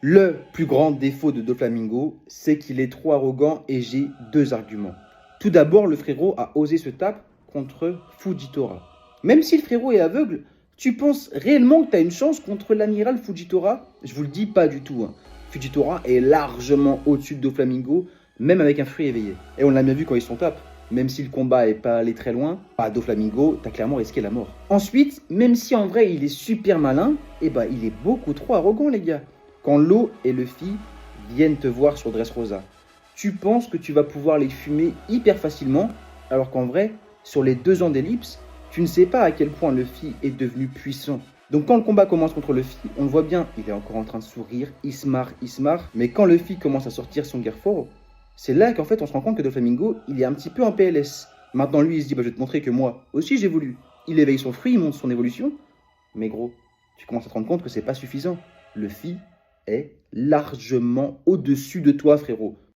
Le plus grand défaut de Doflamingo, c'est qu'il est trop arrogant et j'ai deux arguments. Tout d'abord, le frérot a osé se taper contre Fujitora. Même si le frérot est aveugle, tu penses réellement que tu as une chance contre l'amiral Fujitora? Je vous le dis pas du tout. Fujitora est largement au-dessus de Doflamingo, même avec un fruit éveillé. Et on l'a bien vu quand ils sont tapés. Même si le combat est pas allé très loin, à Doflamingo, t'as clairement risqué la mort. Ensuite, même si en vrai il est super malin, il est beaucoup trop arrogant les gars. Quand Lo et Luffy viennent te voir sur Dressrosa, tu penses que tu vas pouvoir les fumer hyper facilement, alors qu'en vrai, sur les 2 ans d'ellipse, tu ne sais pas à quel point Luffy est devenu puissant. Donc quand le combat commence contre Luffy, on le voit bien, il est encore en train de sourire, il se marre, mais quand Luffy commence à sortir son Gear 4, c'est là qu'en fait on se rend compte que Doflamingo, il est un petit peu en PLS. Maintenant lui, il se dit, je vais te montrer que moi aussi j'évolue. Il éveille son fruit, il montre son évolution, mais gros, tu commences à te rendre compte que c'est pas suffisant. Luffy est largement au-dessus de toi, frérot.